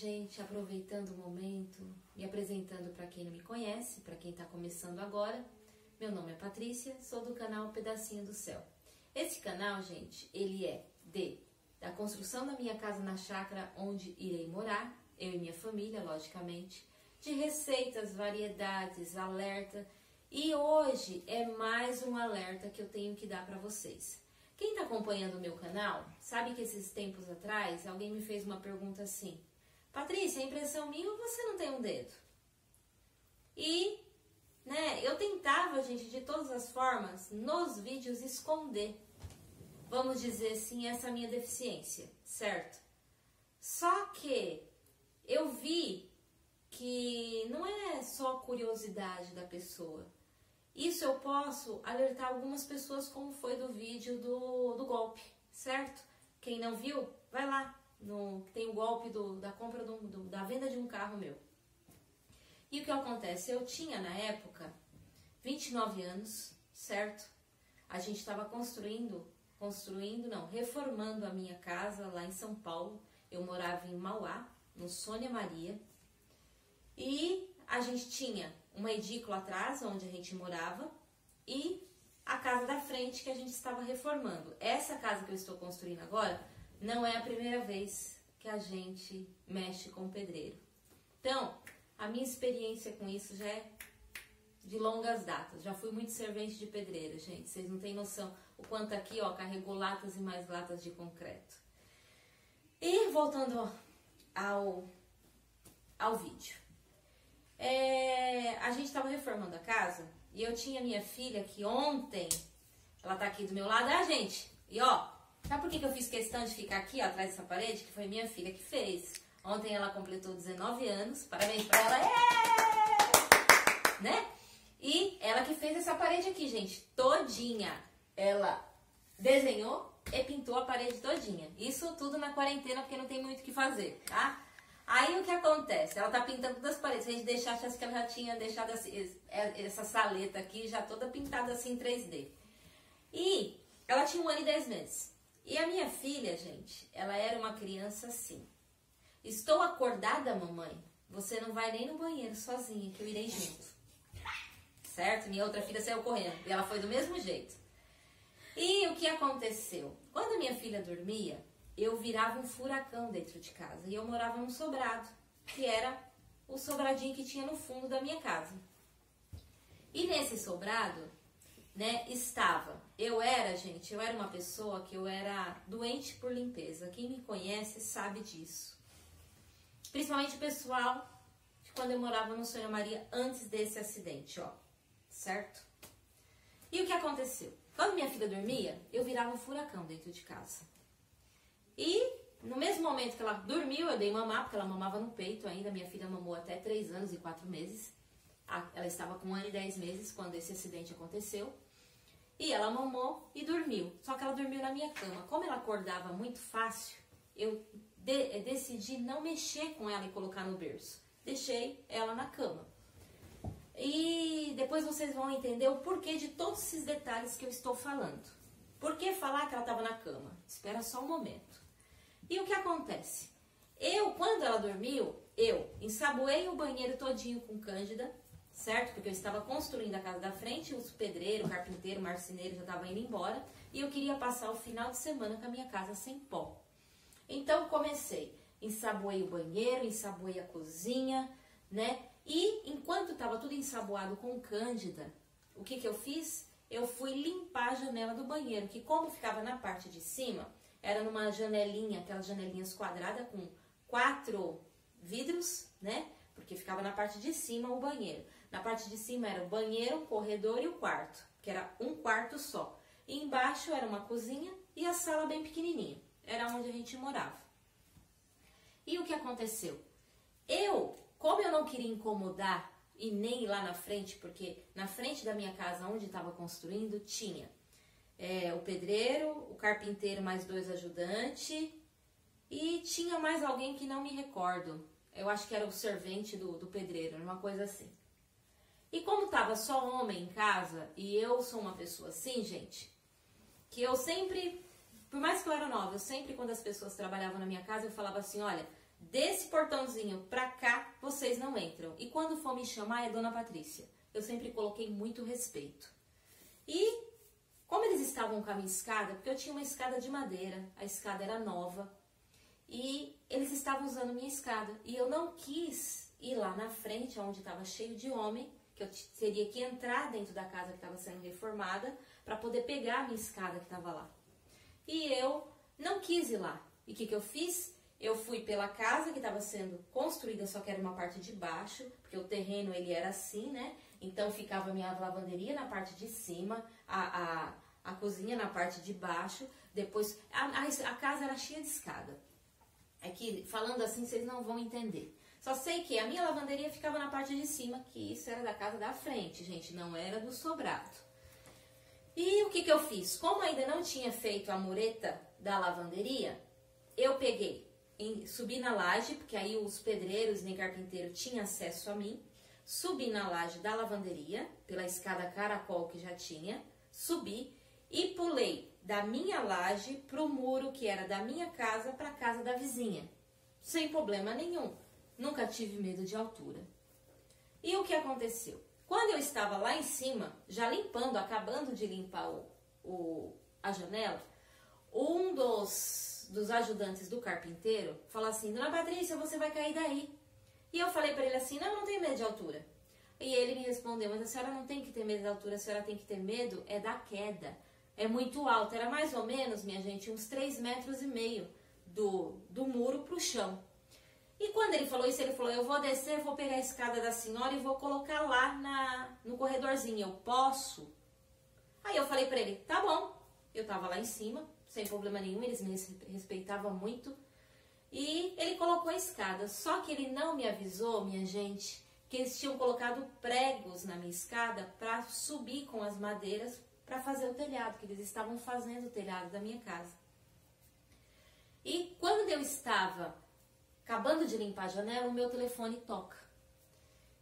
gente, aproveitando o momento, me apresentando para quem não me conhece, para quem está começando agora. Meu nome é Patrícia, sou do canal Pedacinho do Céu. Esse canal, gente, ele é da construção da minha casa na chácara onde irei morar, eu e minha família, logicamente, de receitas, variedades, alerta, e hoje é mais um alerta que eu tenho que dar para vocês. Quem está acompanhando o meu canal, sabe que esses tempos atrás, alguém me fez uma pergunta assim: Patrícia, é impressão minha ou você não tem um dedo? E, eu tentava, gente, de todas as formas, nos vídeos, esconder, vamos dizer assim, essa minha deficiência, certo? Só que eu vi que não é só a curiosidade da pessoa. Isso eu posso alertar algumas pessoas, como foi do vídeo do golpe, certo? Quem não viu, vai lá, tem o golpe da compra da venda de um carro meu. E o que acontece? Eu tinha na época 29 anos, certo? A gente estava reformando a minha casa lá em São Paulo. Eu morava em Mauá, no Sônia Maria. E a gente tinha uma edícula atrás, onde a gente morava, e a casa da frente que a gente estava reformando. Essa casa que eu estou construindo agora não é a primeira vez que a gente mexe com pedreiro. Então, a minha experiência com isso já é de longas datas. Já fui muito servente de pedreiro, gente. Vocês não têm noção o quanto aqui, ó, carregou latas e mais latas de concreto. E voltando ao vídeo. A gente estava reformando a casa e eu tinha minha filha que ontem, ela tá aqui do meu lado, gente, e ó, sabe por que eu fiz questão de ficar aqui, ó, atrás dessa parede? Que foi minha filha que fez. Ontem ela completou 19 anos, parabéns pra ela, né? E ela que fez essa parede aqui, gente, todinha. Ela desenhou e pintou a parede todinha. Isso tudo na quarentena, porque não tem muito o que fazer, tá? Aí o que acontece? Ela tá pintando todas as paredes. Se a gente deixasse, acho que ela já tinha deixado essa saleta aqui já toda pintada assim em 3D. E ela tinha 1 ano e 10 meses. E a minha filha, gente, ela era uma criança assim. Estou acordada, mamãe. Você não vai nem no banheiro sozinha, que eu irei junto. Certo? Minha outra filha saiu correndo. E ela foi do mesmo jeito. E o que aconteceu? Quando a minha filha dormia, eu virava um furacão dentro de casa. E eu morava num sobrado, que era o sobradinho que tinha no fundo da minha casa. E nesse sobrado, eu era uma pessoa que eu era doente por limpeza. Quem me conhece sabe disso. Principalmente o pessoal de quando eu morava no Sônia Maria antes desse acidente, ó. Certo? E o que aconteceu? Quando minha filha dormia, eu virava um furacão dentro de casa. E no mesmo momento que ela dormiu, eu dei mamar, porque ela mamava no peito ainda. Minha filha mamou até 3 anos e 4 meses. Ela estava com 1 ano e 10 meses quando esse acidente aconteceu. E ela mamou e dormiu. Só que ela dormiu na minha cama. Como ela acordava muito fácil, eu decidi não mexer com ela e colocar no berço. Deixei ela na cama. E depois vocês vão entender o porquê de todos esses detalhes que eu estou falando. Por que falar que ela estava na cama? Espera só um momento. E o que acontece? Quando ela dormiu, eu ensaboei o banheiro todinho com cândida, certo? Porque eu estava construindo a casa da frente, os pedreiros, o carpinteiro, o marceneiro já estavam indo embora. E eu queria passar o final de semana com a minha casa sem pó. Então comecei, ensaboei o banheiro, ensaboei a cozinha, E enquanto estava tudo ensaboado com cândida, o que eu fiz? Eu fui limpar a janela do banheiro, que como ficava na parte de cima, era numa janelinha, aquelas janelinhas quadradas com 4 vidros, Porque ficava na parte de cima o banheiro. Na parte de cima era o banheiro, o corredor e o quarto, que era um quarto só. E embaixo era uma cozinha e a sala bem pequenininha. Era onde a gente morava. E o que aconteceu? Como eu não queria incomodar e nem ir lá na frente, porque na frente da minha casa, onde estava construindo, tinha o pedreiro, o carpinteiro, mais 2 ajudantes, e tinha mais alguém que não me recordo. Eu acho que era o servente do pedreiro, uma coisa assim. E como estava só homem em casa, e eu sou uma pessoa assim, gente, que eu sempre, por mais que eu era nova, eu sempre, quando as pessoas trabalhavam na minha casa, eu falava assim, olha, desse portãozinho pra cá, vocês não entram. E quando for me chamar, é Dona Patrícia. Eu sempre coloquei muito respeito. E como eles estavam com a minha escada, porque eu tinha uma escada de madeira, a escada era nova, e eles estavam usando minha escada. E eu não quis ir lá na frente, onde estava cheio de homem, que eu teria que entrar dentro da casa que estava sendo reformada, para poder pegar a minha escada que estava lá. E eu não quis ir lá. E o que eu fiz? Eu fui pela casa que estava sendo construída, só que era uma parte de baixo, porque o terreno ele era assim, né? Então ficava a minha lavanderia na parte de cima, a cozinha na parte de baixo, depois a casa era cheia de escada. É que falando assim vocês não vão entender. Só sei que a minha lavanderia ficava na parte de cima, que isso era da casa da frente, gente, não era do sobrado. E o que eu fiz? Como ainda não tinha feito a mureta da lavanderia, eu peguei, subi na laje, porque aí os pedreiros nem carpinteiro tinham acesso a mim. Subi na laje da lavanderia, pela escada caracol que já tinha, subi e pulei da minha laje para o muro que era da minha casa para a casa da vizinha. Sem problema nenhum, nunca tive medo de altura. E o que aconteceu? Quando eu estava lá em cima, já limpando, acabando de limpar a janela, um dos ajudantes do carpinteiro falou assim: Dona Patrícia, você vai cair daí. E eu falei para ele assim: não tenho medo de altura. E ele me respondeu: mas a senhora não tem que ter medo de altura, a senhora tem que ter medo é da queda. É muito alto, era mais ou menos, minha gente, uns 3,5 metros do muro pro chão. E quando ele falou isso, ele falou: eu vou descer, vou pegar a escada da senhora e vou colocar lá no corredorzinho, eu posso? Aí eu falei para ele: tá bom. Eu tava lá em cima, sem problema nenhum, eles me respeitavam muito. E ele colocou a escada, só que ele não me avisou, minha gente, que eles tinham colocado pregos na minha escada para subir com as madeiras para fazer o telhado, que eles estavam fazendo o telhado da minha casa. E quando eu estava acabando de limpar a janela, o meu telefone toca.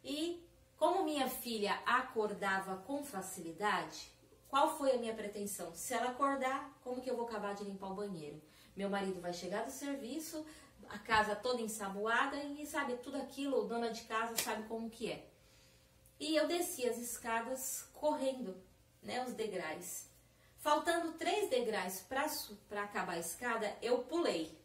E como minha filha acordava com facilidade, qual foi a minha pretensão? Se ela acordar, como que eu vou acabar de limpar o banheiro? Meu marido vai chegar do serviço, a casa toda ensaboada e sabe, tudo aquilo, dona de casa sabe como que é. E eu desci as escadas correndo, né, os degraus. Faltando 3 degraus para acabar a escada, eu pulei.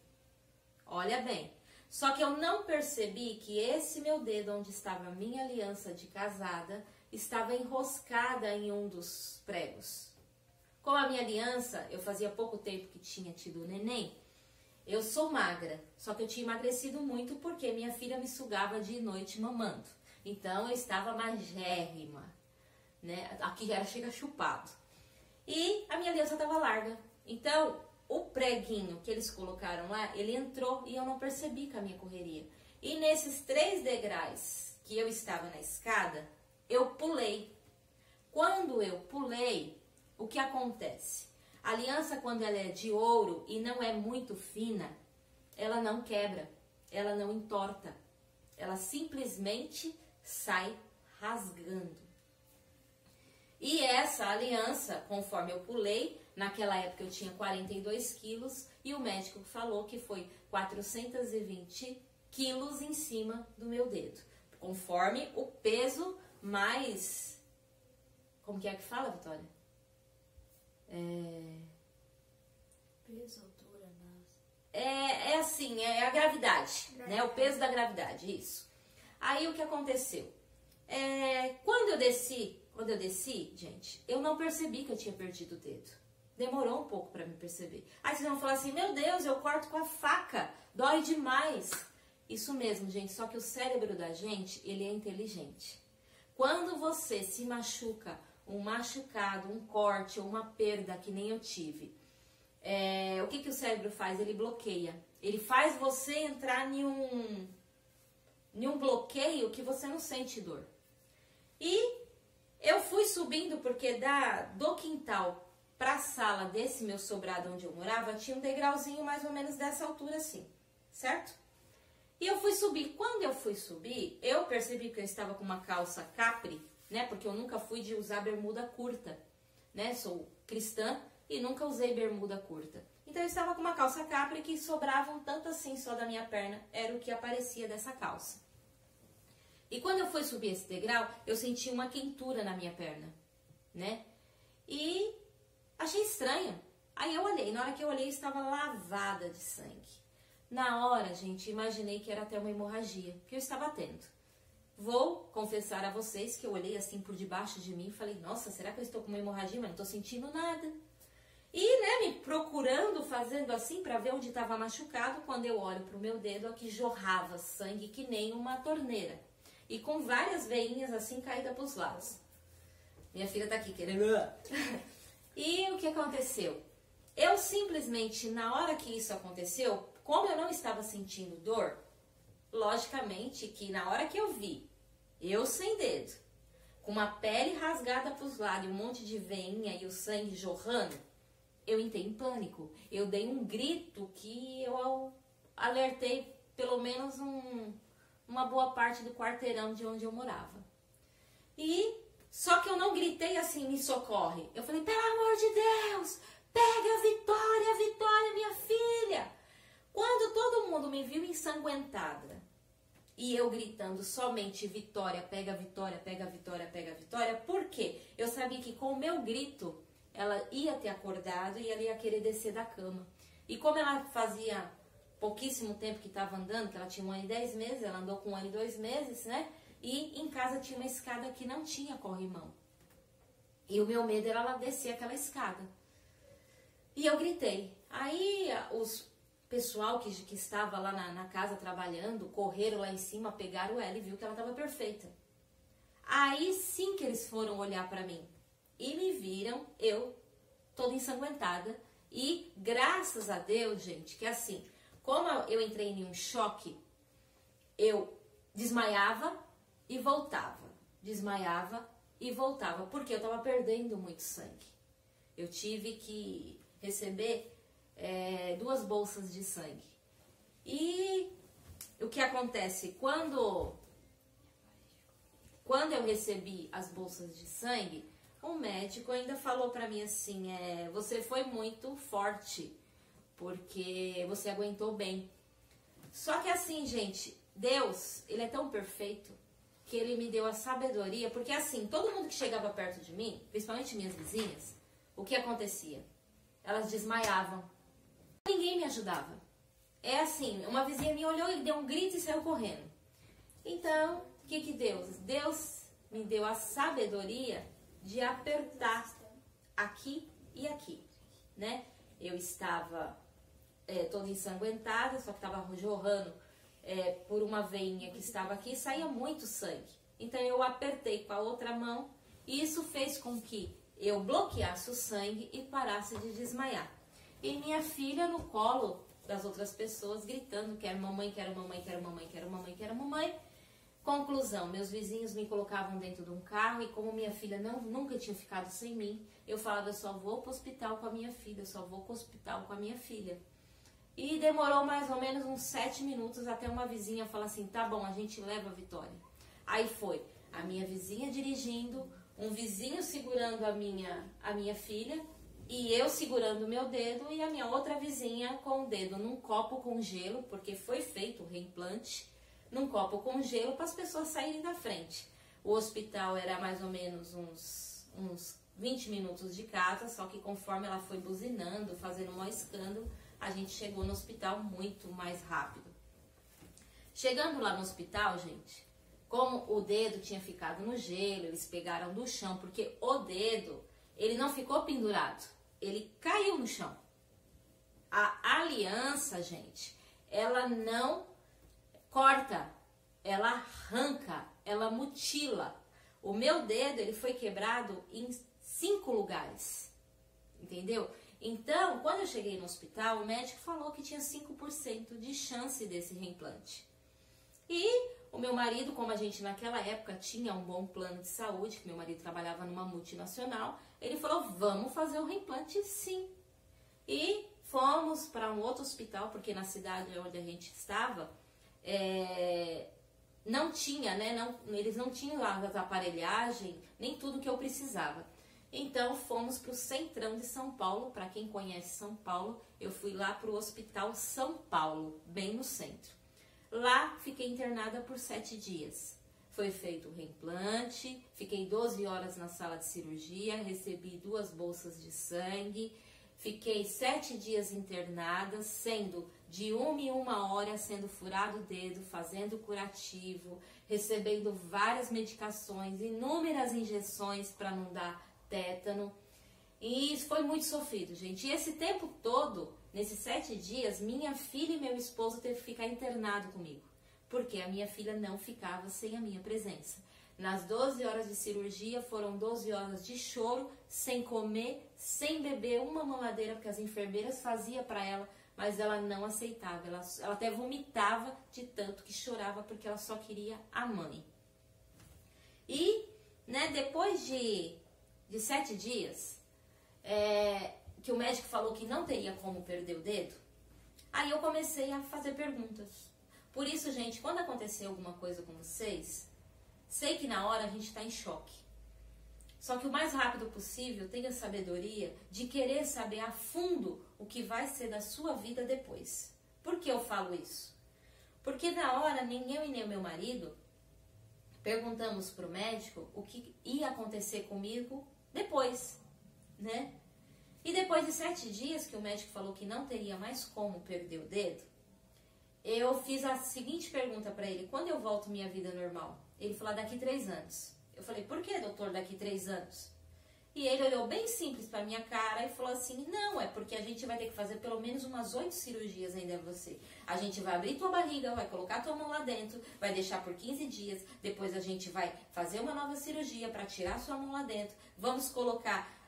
Olha bem, só que eu não percebi que esse meu dedo, onde estava a minha aliança de casada, estava enroscada em um dos pregos. Com a minha aliança, eu fazia pouco tempo que tinha tido o neném, eu sou magra, só que eu tinha emagrecido muito porque minha filha me sugava de noite mamando. Então eu estava magérrima, né? Aqui já chega chupado. E a minha aliança estava larga. Então o preguinho que eles colocaram lá, ele entrou e eu não percebi com a minha correria. E nesses 3 degraus que eu estava na escada, eu pulei. Quando eu pulei, o que acontece? A aliança, quando ela é de ouro e não é muito fina, ela não quebra, ela não entorta. Ela simplesmente sai rasgando. E essa aliança, conforme eu pulei, naquela época eu tinha 42 quilos e o médico falou que foi 420 quilos em cima do meu dedo. Conforme o peso mais... Como que é que fala, Vitória? Peso, altura, massa. É assim, é a gravidade, né? O peso da gravidade, isso. Aí o que aconteceu? Quando eu desci, gente, eu não percebi que eu tinha perdido o dedo. Demorou um pouco para me perceber. Aí vocês vão falar assim: meu Deus, eu corto com a faca, dói demais. Isso mesmo, gente, só que o cérebro da gente, ele é inteligente. Quando você se machuca, um machucado, um corte ou uma perda que nem eu tive, o que o cérebro faz? Ele bloqueia. Ele faz você entrar em um bloqueio que você não sente dor. E eu fui subindo porque do quintal para a sala desse meu sobrado onde eu morava, tinha um degrauzinho mais ou menos dessa altura assim, certo? E eu fui subir. Quando eu fui subir, eu percebi que eu estava com uma calça capri, né? Porque eu nunca fui de usar bermuda curta, né? Sou cristã e nunca usei bermuda curta. Então eu estava com uma calça capri que sobrava um tanto assim só da minha perna, era o que aparecia dessa calça. E quando eu fui subir esse degrau, eu senti uma quentura na minha perna, né? E achei estranho. Aí eu olhei, na hora que eu olhei, estava lavada de sangue. Na hora, gente, imaginei que era até uma hemorragia, que eu estava tendo. Vou confessar a vocês que eu olhei assim por debaixo de mim e falei, nossa, será que eu estou com uma hemorragia? Mas não estou sentindo nada. E, né, me procurando, fazendo assim para ver onde estava machucado, quando eu olho para o meu dedo, aqui jorrava sangue que nem uma torneira. E com várias veinhas assim caídas para os lados. Minha filha tá aqui querendo... E o que aconteceu? Eu simplesmente, na hora que isso aconteceu, como eu não estava sentindo dor, logicamente que na hora que eu vi, eu sem dedo, com uma pele rasgada para os lados e um monte de veinha e o sangue jorrando, eu entrei em pânico. Eu dei um grito que eu alertei pelo menos uma boa parte do quarteirão de onde eu morava. Só que eu não gritei assim, me socorre. Eu falei, pelo amor de Deus, pega a Vitória, minha filha. Quando todo mundo me viu ensanguentada e eu gritando somente Vitória, pega a Vitória, pega a Vitória, pega a Vitória, por quê? Eu sabia que com o meu grito ela ia ter acordado e ela ia querer descer da cama. E como ela fazia pouquíssimo tempo que estava andando, que ela tinha 1 ano e 10 meses, ela andou com 1 ano e 2 meses, né? E em casa tinha uma escada que não tinha corrimão. E o meu medo era ela descer aquela escada. E eu gritei. Aí os pessoal que estava lá na casa trabalhando, correram lá em cima, pegaram ela e viu que ela estava perfeita. Aí sim que eles foram olhar para mim. E me viram, eu, toda ensanguentada. E graças a Deus, gente, que assim, como eu entrei em um choque, eu desmaiava e voltava. Desmaiava e voltava, porque eu estava perdendo muito sangue. Eu tive que receber 2 bolsas de sangue. E o que acontece? Quando eu recebi as bolsas de sangue, o médico ainda falou para mim assim, você foi muito forte, porque você aguentou bem. Só que assim, gente, Deus, Ele é tão perfeito, que Ele me deu a sabedoria, porque assim, todo mundo que chegava perto de mim, principalmente minhas vizinhas, o que acontecia? Elas desmaiavam. Ninguém me ajudava. É assim, uma vizinha me olhou e deu um grito e saiu correndo. Então, o que Deus? Deus me deu a sabedoria de apertar aqui e aqui, né? Eu estava toda ensanguentada, só que estava jorrando por uma veinha que estava aqui, saía muito sangue. Então eu apertei com a outra mão e isso fez com que eu bloqueasse o sangue e parasse de desmaiar. E minha filha no colo das outras pessoas gritando, quero mamãe, quero mamãe, quero mamãe, quero mamãe, quero mamãe. Conclusão, meus vizinhos me colocavam dentro de um carro e como minha filha nunca tinha ficado sem mim, eu falava, eu só vou para o hospital com a minha filha, eu só vou para o hospital com a minha filha. E demorou mais ou menos uns 7 minutos até uma vizinha falar assim, tá bom, a gente leva a Vitória. Aí foi a minha vizinha dirigindo, um vizinho segurando a minha filha e eu segurando o meu dedo e a minha outra vizinha com o dedo num copo com gelo, porque foi feito o reimplante, num copo com gelo para as pessoas saírem da frente. O hospital era mais ou menos uns 20 minutos de casa, só que conforme ela foi buzinando, fazendo um escândalo, a gente chegou no hospital muito mais rápido. Chegando lá no hospital, gente, como o dedo tinha ficado no gelo, eles pegaram do chão, porque o dedo, ele não ficou pendurado, ele caiu no chão. A aliança, gente, ela não corta, ela arranca, ela mutila. O meu dedo, ele foi quebrado em 5 lugares, entendeu? Então, quando eu cheguei no hospital, o médico falou que tinha 5% de chance desse reimplante. E o meu marido, como a gente naquela época tinha um bom plano de saúde, que meu marido trabalhava numa multinacional, ele falou, vamos fazer o reimplante sim. E fomos para um outro hospital, porque na cidade onde a gente estava, não tinha, né? Eles não tinham as aparelhagem, nem tudo que eu precisava. Então fomos para o centrão de São Paulo. Para quem conhece São Paulo, eu fui lá para o Hospital São Paulo, bem no centro. Lá fiquei internada por 7 dias. Foi feito o reimplante, fiquei 12 horas na sala de cirurgia, recebi 2 bolsas de sangue, fiquei 7 dias internada, sendo de 1 em 1 hora sendo furado o dedo, fazendo curativo, recebendo várias medicações, inúmeras injeções para não dar tétano. E isso foi muito sofrido, gente. E esse tempo todo, nesses 7 dias, minha filha e meu esposo teve que ficar internado comigo. Porque a minha filha não ficava sem a minha presença. Nas 12 horas de cirurgia, foram 12 horas de choro, sem comer, sem beber uma mamadeira, porque as enfermeiras faziam para ela, mas ela não aceitava. Ela até vomitava de tanto que chorava, porque ela só queria a mãe. E, né, depois de 7 dias, que o médico falou que não teria como perder o dedo, aí eu comecei a fazer perguntas. Por isso, gente, quando acontecer alguma coisa com vocês, sei que na hora a gente está em choque. Só que o mais rápido possível, tenha sabedoria de querer saber a fundo o que vai ser da sua vida depois. Por que eu falo isso? Porque na hora, nem eu e nem o meu marido perguntamos para o médico o que ia acontecer comigo depois, né? E depois de 7 dias que o médico falou que não teria mais como perder o dedo, eu fiz a seguinte pergunta para ele: quando eu volto minha vida normal? Ele falou: daqui 3 anos. Eu falei: por que, doutor, daqui 3 anos? E ele olhou bem simples para minha cara e falou assim: não, é porque a gente vai ter que fazer pelo menos umas 8 cirurgias ainda em você. A gente vai abrir tua barriga, vai colocar tua mão lá dentro, vai deixar por 15 dias, depois a gente vai fazer uma nova cirurgia para tirar sua mão lá dentro. Vamos colocar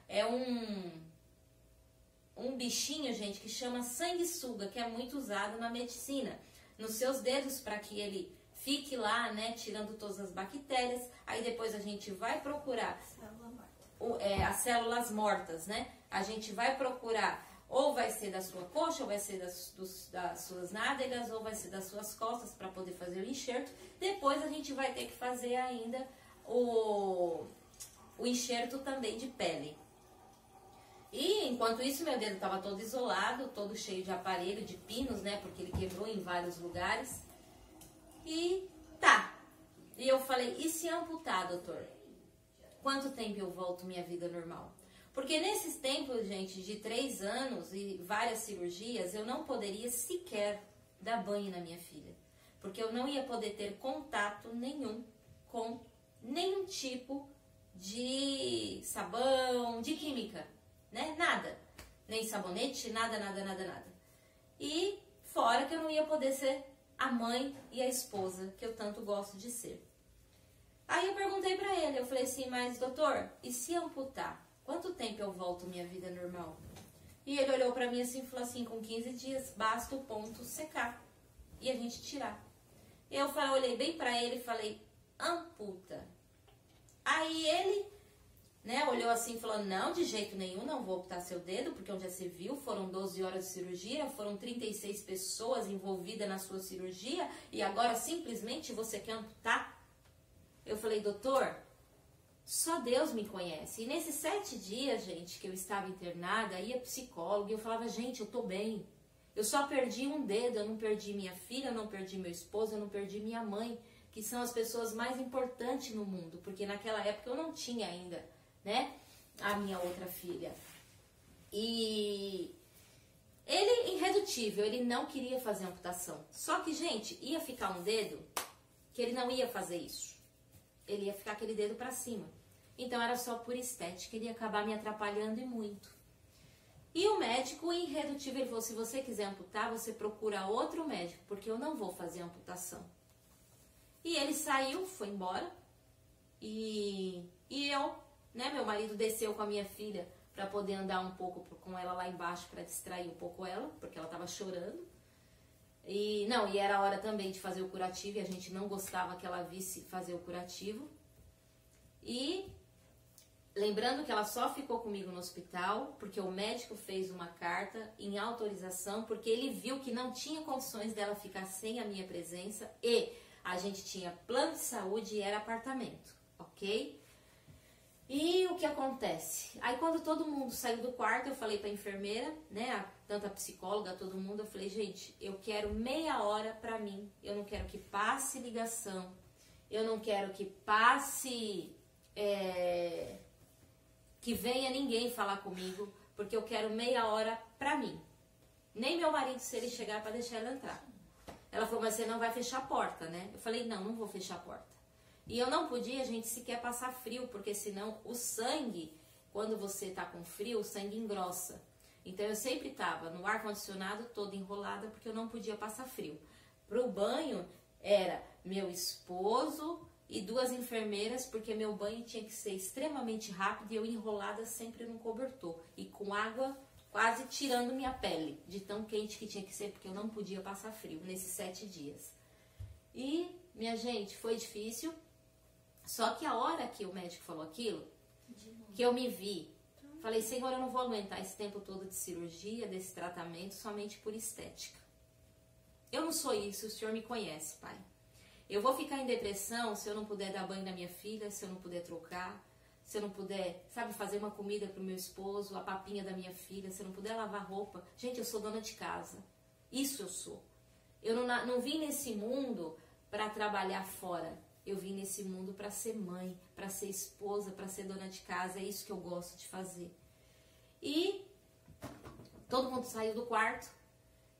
um bichinho, gente, que chama sanguessuga, que é muito usado na medicina, nos seus dedos para que ele fique lá, né, tirando todas as bactérias. Aí depois a gente vai procurar as células mortas, né? A gente vai procurar, ou vai ser da sua coxa, ou vai ser das suas nádegas, ou vai ser das suas costas para poder fazer o enxerto. Depois a gente vai ter que fazer ainda o enxerto também de pele. E enquanto isso, meu dedo estava todo isolado, todo cheio de aparelho, de pinos, né? Porque ele quebrou em vários lugares. E tá. E eu falei: e se amputar, doutor? Quanto tempo eu volto minha vida normal? Porque nesses tempos, gente, de 3 anos e várias cirurgias, eu não poderia sequer dar banho na minha filha. Porque eu não ia poder ter contato nenhum com nenhum tipo de sabão, de química. Né? Nada, nem sabonete, nada. E fora que eu não ia poder ser a mãe e a esposa que eu tanto gosto de ser. Aí eu perguntei pra ele, eu falei assim: mas doutor, e se amputar? Quanto tempo eu volto minha vida normal? E ele olhou pra mim assim e falou assim: com 15 dias basta o ponto secar e a gente tirar. Eu olhei bem pra ele e falei: amputa. Aí ele, né, olhou assim e falou: não, de jeito nenhum, não vou amputar seu dedo, porque onde já se viu, foram 12 horas de cirurgia, foram 36 pessoas envolvidas na sua cirurgia e agora simplesmente você quer amputar? Eu falei: doutor, só Deus me conhece. E nesses 7 dias, gente, que eu estava internada, ia psicólogo e eu falava: gente, eu tô bem. Eu só perdi um dedo, eu não perdi minha filha, eu não perdi meu esposo, eu não perdi minha mãe, que são as pessoas mais importantes no mundo, porque naquela época eu não tinha ainda, né, a minha outra filha. E ele, irredutível, ele não queria fazer amputação. Só que, gente, ia ficar um dedo que ele não ia fazer isso. Ele ia ficar aquele dedo pra cima. Então era só por estética, ele ia acabar me atrapalhando e muito. E o médico, irredutível, ele falou: se você quiser amputar, você procura outro médico, porque eu não vou fazer amputação. E ele saiu, foi embora. E eu, né, meu marido desceu com a minha filha para poder andar um pouco com ela lá embaixo, para distrair um pouco ela, porque ela estava chorando. E era hora também de fazer o curativo, e a gente não gostava que ela visse fazer o curativo. E lembrando que ela só ficou comigo no hospital porque o médico fez uma carta em autorização, porque ele viu que não tinha condições dela ficar sem a minha presença e a gente tinha plano de saúde e era apartamento, ok? E o que acontece? Aí quando todo mundo saiu do quarto, eu falei pra enfermeira, né, tanto a psicóloga, todo mundo, eu falei, gente, eu quero meia hora pra mim, eu não quero que passe ligação, eu não quero que passe, que venha ninguém falar comigo, porque eu quero meia hora pra mim. Nem meu marido, se ele chegar, pra deixar ela entrar. Ela falou, mas você não vai fechar a porta, né? Eu falei, não, não vou fechar a porta. E eu não podia, gente, sequer passar frio, porque senão o sangue, quando você tá com frio, o sangue engrossa. Então eu sempre tava no ar-condicionado, toda enrolada, porque eu não podia passar frio. Pro banho, era meu esposo e 2 enfermeiras, porque meu banho tinha que ser extremamente rápido e eu enrolada sempre num cobertor. E com água quase tirando minha pele, de tão quente que tinha que ser, porque eu não podia passar frio nesses 7 dias. E, minha gente, foi difícil. Só que a hora que o médico falou aquilo, que eu me vi, falei, Senhor, eu não vou aguentar esse tempo todo de cirurgia, desse tratamento, somente por estética. Eu não sou isso, o Senhor me conhece, Pai. Eu vou ficar em depressão se eu não puder dar banho na minha filha, se eu não puder trocar, se eu não puder, sabe, fazer uma comida pro meu esposo, a papinha da minha filha, se eu não puder lavar roupa. Gente, eu sou dona de casa. Isso eu sou. Eu não vim nesse mundo para trabalhar fora. Eu vim nesse mundo para ser mãe, para ser esposa, para ser dona de casa. É isso que eu gosto de fazer. E todo mundo saiu do quarto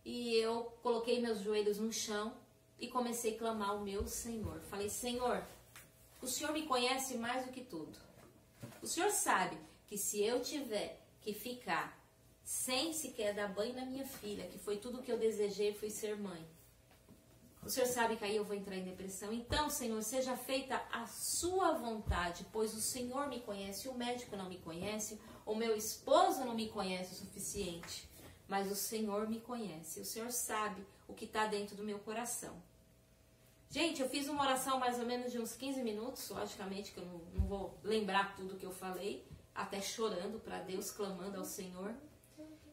e eu coloquei meus joelhos no chão e comecei a clamar o meu Senhor. Falei, Senhor, o Senhor me conhece mais do que tudo. O Senhor sabe que se eu tiver que ficar sem sequer dar banho na minha filha, que foi tudo que eu desejei, foi ser mãe. O Senhor sabe que aí eu vou entrar em depressão. Então, Senhor, seja feita a sua vontade, pois o Senhor me conhece, o médico não me conhece, o meu esposo não me conhece o suficiente, mas o Senhor me conhece. O Senhor sabe o que está dentro do meu coração. Gente, eu fiz uma oração mais ou menos de uns 15 minutos, logicamente que eu não vou lembrar tudo que eu falei, até chorando para Deus, clamando ao Senhor.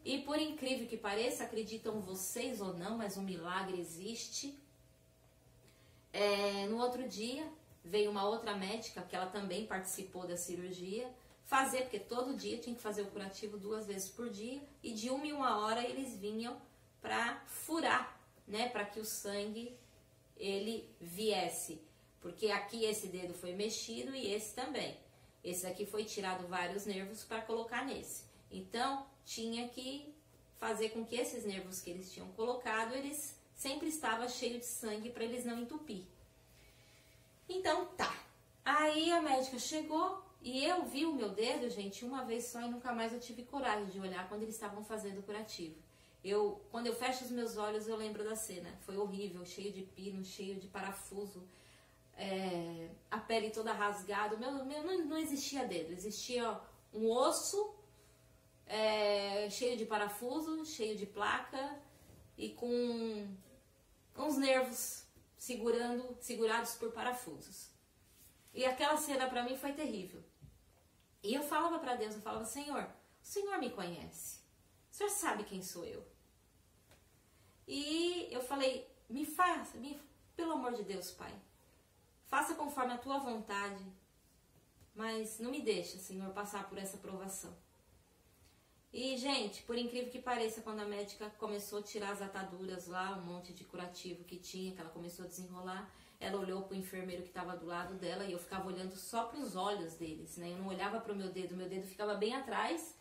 E por incrível que pareça, acreditam vocês ou não, mas um milagre existe. No outro dia, veio uma outra médica, que ela também participou da cirurgia, fazer, porque todo dia tinha que fazer o curativo 2 vezes por dia, e de 1 em 1 hora eles vinham para furar, né, para que o sangue, ele viesse. Porque aqui esse dedo foi mexido e esse também. Esse aqui foi tirado vários nervos para colocar nesse. Então, tinha que fazer com que esses nervos que eles tinham colocado, eles sempre estavam cheios de sangue para eles não entupir. Então, tá. Aí a médica chegou e eu vi o meu dedo, gente, uma vez só e nunca mais eu tive coragem de olhar quando eles estavam fazendo o curativo. Quando eu fecho os meus olhos, eu lembro da cena. Foi horrível, cheio de pino, cheio de parafuso, a pele toda rasgada. Não existia dedo, existia um osso cheio de parafuso, cheio de placa e com uns nervos segurados por parafusos. E aquela cena pra mim foi terrível. E eu falava pra Deus, eu falava, Senhor, o Senhor me conhece. O Senhor sabe quem sou eu. E eu falei, pelo amor de Deus, Pai, faça conforme a tua vontade, mas não me deixa, Senhor, passar por essa provação. E, gente, por incrível que pareça, quando a médica começou a tirar as ataduras lá, um monte de curativo que tinha, que ela começou a desenrolar, ela olhou pro enfermeiro que estava do lado dela e eu ficava olhando só pros olhos deles, né? Eu não olhava pro meu dedo ficava bem atrás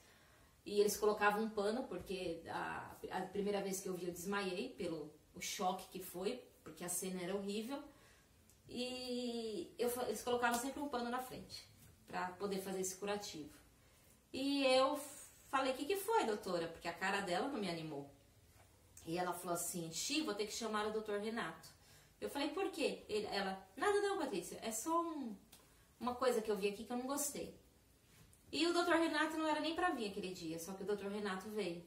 e eles colocavam um pano, porque a primeira vez que eu vi eu desmaiei pelo o choque que foi, porque a cena era horrível. E eles colocavam sempre um pano na frente para poder fazer esse curativo. E eu falei, o que foi, doutora? Porque a cara dela não me animou. E ela falou assim, vou ter que chamar o doutor Renato. Eu falei, por quê? Ela, nada não, Patrícia, é só uma coisa que eu vi aqui que eu não gostei. E o doutor Renato não era nem pra vir aquele dia, só que o doutor Renato veio.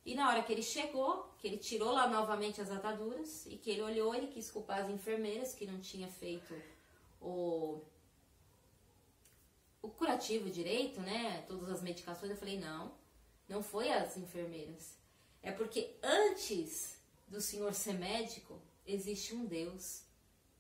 E na hora que ele chegou, que ele tirou lá novamente as ataduras, e que ele olhou, ele quis culpar as enfermeiras que não tinha feito o curativo direito, né? Todas as medicações. Eu falei, não foi as enfermeiras. É porque antes do senhor ser médico, existe um Deus.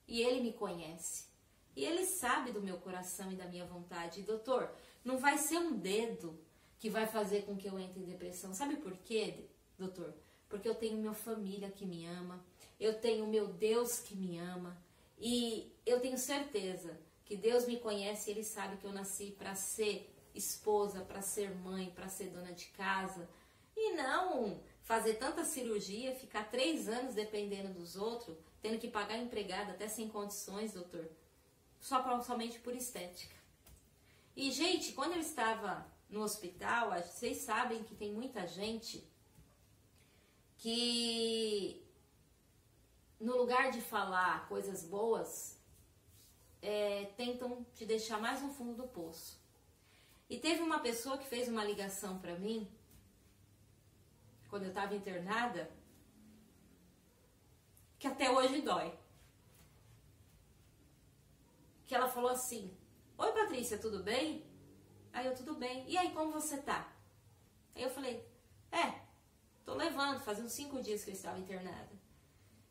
E ele me conhece. E Ele sabe do meu coração e da minha vontade. E, doutor, não vai ser um dedo que vai fazer com que eu entre em depressão. Sabe por quê, doutor? Porque eu tenho minha família que me ama, eu tenho meu Deus que me ama, e eu tenho certeza que Deus me conhece e Ele sabe que eu nasci para ser esposa, para ser mãe, para ser dona de casa, e não fazer tanta cirurgia, ficar 3 anos dependendo dos outros, tendo que pagar empregada até sem condições, doutor, somente por estética. E, gente, quando eu estava no hospital, vocês sabem que tem muita gente que, no lugar de falar coisas boas, tentam te deixar mais no fundo do poço. E teve uma pessoa que fez uma ligação para mim, quando eu estava internada, que até hoje dói. Que ela falou assim: oi, Patrícia, tudo bem? Aí eu, tudo bem. E aí, como você tá? Aí eu falei, tô levando, fazia uns 5 dias que eu estava internada.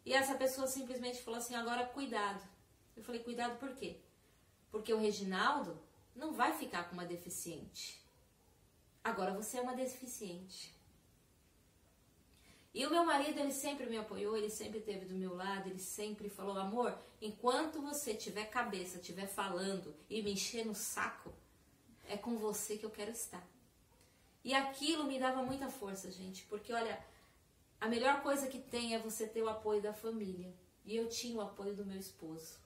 E essa pessoa simplesmente falou assim, agora cuidado. Eu falei, cuidado por quê? Porque o Reginaldo não vai ficar com uma deficiente. Agora você é uma deficiente. E o meu marido, ele sempre me apoiou, ele sempre esteve do meu lado, ele sempre falou, amor, enquanto você tiver cabeça, tiver falando e me encher no saco, é com você que eu quero estar. E aquilo me dava muita força, gente, porque olha, a melhor coisa que tem é você ter o apoio da família. E eu tinha o apoio do meu esposo,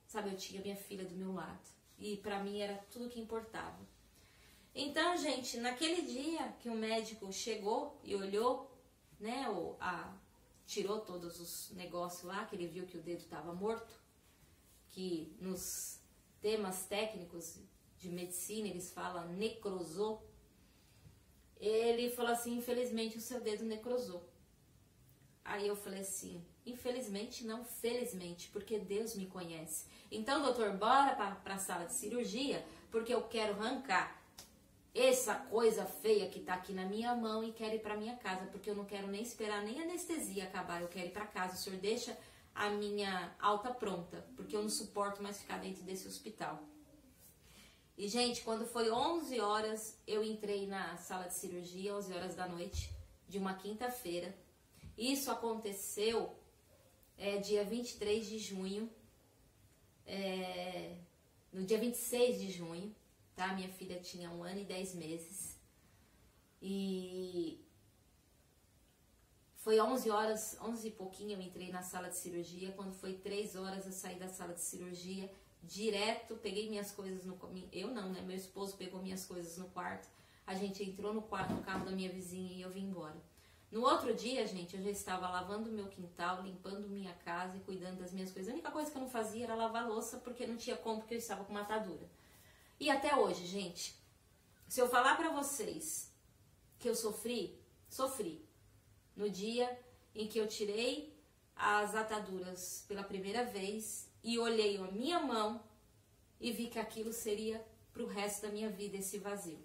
sabe, eu tinha minha filha do meu lado. E pra mim era tudo que importava. Então, gente, naquele dia que o médico chegou e olhou, né, tirou todos os negócios lá, que ele viu que o dedo estava morto, que nos temas técnicos de medicina eles falam necrosou. Ele falou assim, infelizmente o seu dedo necrosou. Aí eu falei assim, infelizmente não, felizmente, porque Deus me conhece. Então, doutor, bora para a sala de cirurgia, porque eu quero arrancar essa coisa feia que tá aqui na minha mão e quero ir para minha casa, porque eu não quero nem esperar nem a anestesia acabar, eu quero ir para casa. O senhor deixa a minha alta pronta, porque eu não suporto mais ficar dentro desse hospital. E, gente, quando foi 11 horas, eu entrei na sala de cirurgia, 11 horas da noite, de uma quinta-feira. Isso aconteceu dia 23 de junho, no dia 26 de junho, tá? Minha filha tinha 1 ano e 10 meses. E foi 11 horas, 11 e pouquinho eu entrei na sala de cirurgia. Quando foi 3 horas eu saí da sala de cirurgia direto, peguei minhas coisas no... Eu não, né? Meu esposo pegou minhas coisas no quarto. A gente entrou no carro da minha vizinha e eu vim embora. No outro dia, gente, eu já estava lavando o meu quintal, limpando minha casa e cuidando das minhas coisas. A única coisa que eu não fazia era lavar louça, porque não tinha como, porque eu estava com uma atadura. E até hoje, gente, se eu falar pra vocês que eu sofri no dia em que eu tirei as ataduras pela primeira vez e olhei a minha mão e vi que aquilo seria pro resto da minha vida, esse vazio.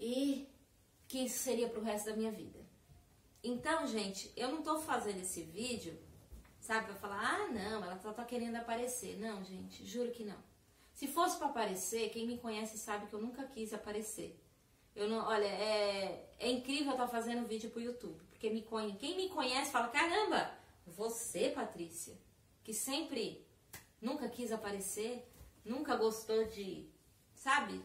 E que isso seria pro resto da minha vida. Então, gente, eu não tô fazendo esse vídeo, sabe, pra falar, ah, não, ela tá querendo aparecer. Não, gente, juro que não. Se fosse pra aparecer, quem me conhece sabe que eu nunca quis aparecer. Eu não, olha, é incrível eu estar fazendo vídeo pro YouTube, porque quem me conhece fala, caramba, você, Patrícia, que sempre nunca quis aparecer, nunca gostou de, sabe,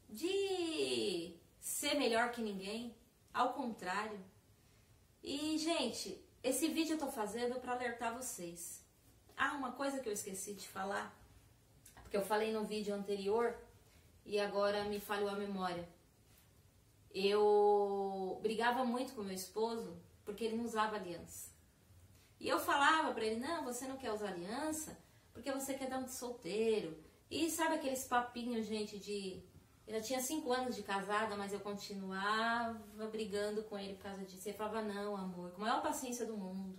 de ser melhor que ninguém, ao contrário. E, gente, esse vídeo eu tô fazendo para alertar vocês. Ah, uma coisa que eu esqueci de falar, porque eu falei no vídeo anterior e agora me falhou a memória. Eu brigava muito com meu esposo porque ele não usava aliança. E eu falava pra ele, não, você não quer usar aliança porque você quer dar um de solteiro. E sabe aqueles papinhos, gente, de... Eu já tinha 5 anos de casada, mas eu continuava brigando com ele por causa disso. Ele falava, não, amor, com a maior paciência do mundo.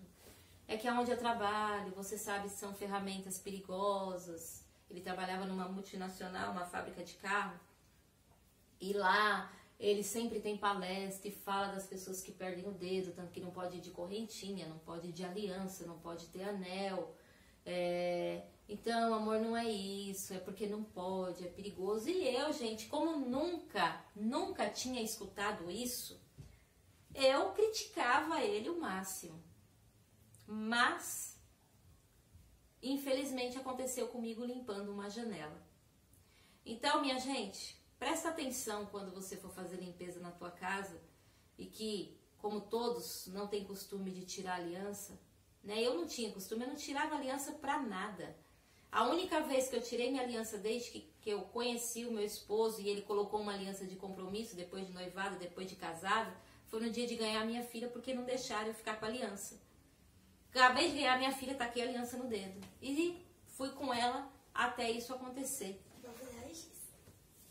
É que aonde eu trabalho, você sabe, são ferramentas perigosas. Ele trabalhava numa multinacional, uma fábrica de carro. E lá ele sempre tem palestra e fala das pessoas que perdem o dedo, tanto que não pode ir de correntinha, não pode ir de aliança, não pode ter anel. Então, amor, não é isso, é porque não pode, é perigoso. E eu, gente, como nunca tinha escutado isso, eu criticava ele o máximo. Mas, infelizmente, aconteceu comigo limpando uma janela. Então, minha gente, presta atenção quando você for fazer limpeza na tua casa e que, como todos, não tem costume de tirar aliança, né? Eu não tinha costume, eu não tirava aliança pra nada. A única vez que eu tirei minha aliança desde que eu conheci o meu esposo e ele colocou uma aliança de compromisso, depois de noivado, depois de casado, foi no dia de ganhar minha filha, porque não deixaram eu ficar com a aliança. Acabei de ganhar minha filha, taquei a aliança no dedo. E fui com ela até isso acontecer.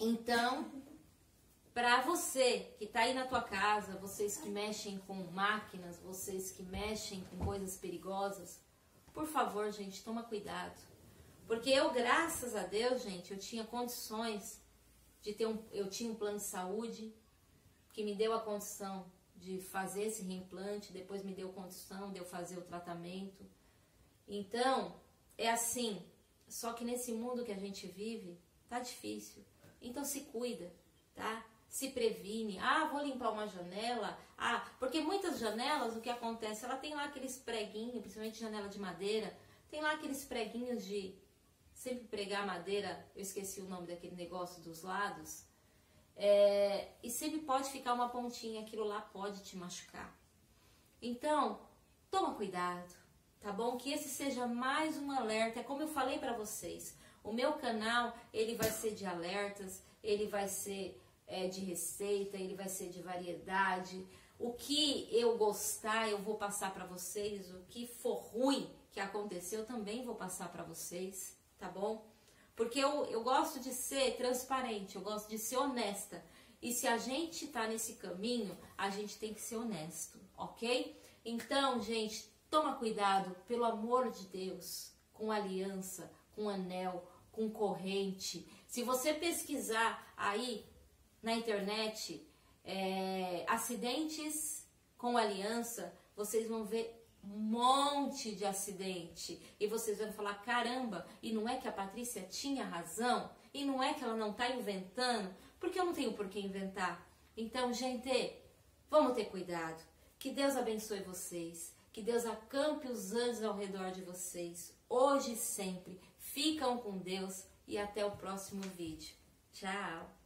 Então, para você que está aí na tua casa, vocês que mexem com máquinas, vocês que mexem com coisas perigosas, por favor, gente, toma cuidado. Porque eu, graças a Deus, gente, eu tinha condições de eu tinha um plano de saúde que me deu a condição de fazer esse reimplante, depois me deu condição de eu fazer o tratamento. Então, é assim, só que nesse mundo que a gente vive, tá difícil. Então se cuida, tá? Se previne. Ah, vou limpar uma janela. Ah, porque muitas janelas, o que acontece? Ela tem lá aqueles preguinhos, principalmente janela de madeira, tem lá aqueles preguinhos de sempre pregar madeira, eu esqueci o nome daquele negócio dos lados, e sempre pode ficar uma pontinha, aquilo lá pode te machucar. Então, toma cuidado, tá bom? Que esse seja mais um alerta, é como eu falei pra vocês, o meu canal, ele vai ser de alertas, ele vai ser de receita, ele vai ser de variedade. O que eu gostar, eu vou passar pra vocês. O que for ruim que aconteceu, eu também vou passar pra vocês, tá bom? Porque eu gosto de ser transparente, eu gosto de ser honesta. E se a gente tá nesse caminho, a gente tem que ser honesto, ok? Então, gente, toma cuidado, pelo amor de Deus, com aliança, com anel, com corrente. Se você pesquisar aí na internet acidentes com aliança, vocês vão ver um monte de acidente e vocês vão falar, caramba, e não é que a Patrícia tinha razão? E não é que ela não está inventando? Porque eu não tenho por que inventar. Então, gente, vamos ter cuidado. Que Deus abençoe vocês, que Deus acampe os anjos ao redor de vocês, hoje e sempre. Ficam com Deus e até o próximo vídeo. Tchau!